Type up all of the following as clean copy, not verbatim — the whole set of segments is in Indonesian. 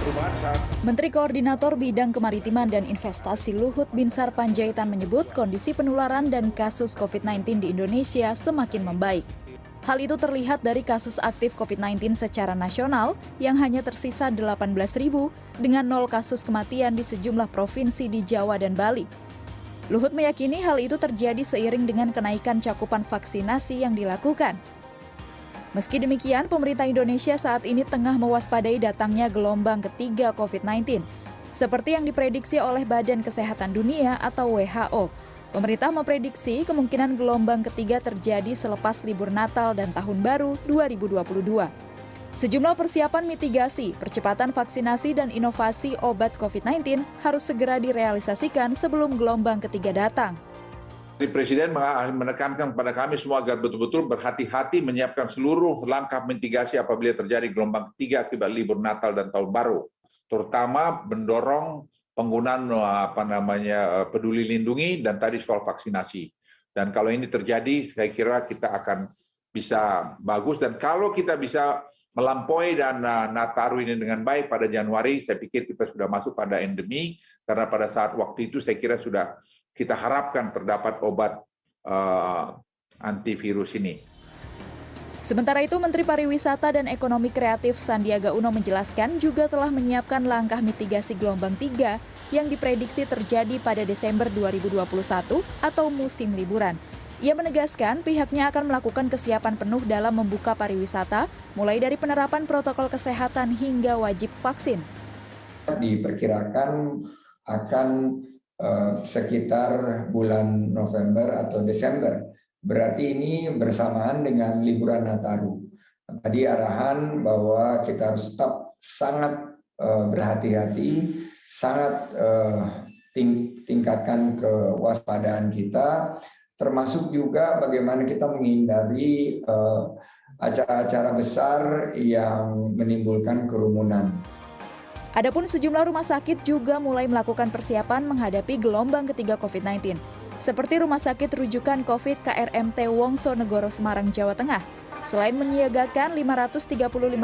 perubahan saat Menteri Koordinator Bidang Kemaritiman dan Investasi Luhut Binsar Panjaitan menyebut kondisi penularan dan kasus COVID-19 di Indonesia semakin membaik. Hal itu terlihat dari kasus aktif COVID-19 secara nasional yang hanya tersisa 18.000 dengan 0 kasus kematian di sejumlah provinsi di Jawa dan Bali. Luhut meyakini hal itu terjadi seiring dengan kenaikan cakupan vaksinasi yang dilakukan. Meski demikian, pemerintah Indonesia saat ini tengah mewaspadai datangnya gelombang ketiga COVID-19. Seperti yang diprediksi oleh Badan Kesehatan Dunia atau WHO. Pemerintah memprediksi kemungkinan gelombang ketiga terjadi selepas libur Natal dan Tahun Baru 2022. Sejumlah persiapan mitigasi, percepatan vaksinasi dan inovasi obat COVID-19 harus segera direalisasikan sebelum gelombang ketiga datang. Presiden menekankan kepada kami semua agar betul-betul berhati-hati menyiapkan seluruh langkah mitigasi apabila terjadi gelombang ketiga akibat libur Natal dan Tahun Baru, terutama mendorong penggunaan peduli lindungi dan tadi soal vaksinasi. Dan kalau ini terjadi, saya kira kita akan bisa bagus. Dan kalau kita bisa melampaui dan Nataru ini dengan baik pada Januari, saya pikir kita sudah masuk pada endemi. Karena pada saat waktu itu saya kira sudah kita harapkan terdapat obat antivirus ini. Sementara itu, Menteri Pariwisata dan Ekonomi Kreatif Sandiaga Uno menjelaskan juga telah menyiapkan langkah mitigasi gelombang 3 yang diprediksi terjadi pada Desember 2021 atau musim liburan. Ia menegaskan pihaknya akan melakukan kesiapan penuh dalam membuka pariwisata, mulai dari penerapan protokol kesehatan hingga wajib vaksin. Diperkirakan akan sekitar bulan November atau Desember. Berarti ini bersamaan dengan liburan Nataru. Tadi arahan bahwa kita harus tetap sangat berhati-hati, sangat tingkatkan kewaspadaan kita, termasuk juga bagaimana kita menghindari acara-acara besar yang menimbulkan kerumunan. Adapun sejumlah rumah sakit juga mulai melakukan persiapan menghadapi gelombang ketiga COVID-19. Seperti Rumah Sakit Rujukan COVID KRMT Wongsonegoro Semarang, Jawa Tengah. Selain menyiagakan 535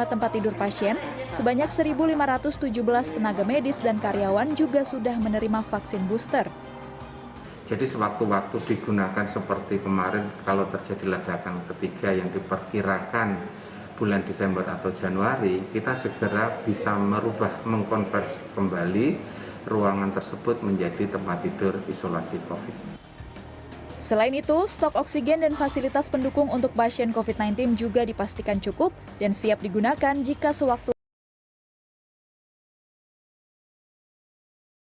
tempat tidur pasien, sebanyak 1.517 tenaga medis dan karyawan juga sudah menerima vaksin booster. Jadi sewaktu-waktu digunakan seperti kemarin kalau terjadi ledakan ketiga yang diperkirakan bulan Desember atau Januari, kita segera bisa mengkonversi kembali ruangan tersebut menjadi tempat tidur isolasi COVID. Selain itu, stok oksigen dan fasilitas pendukung untuk pasien COVID-19 juga dipastikan cukup dan siap digunakan jika sewaktu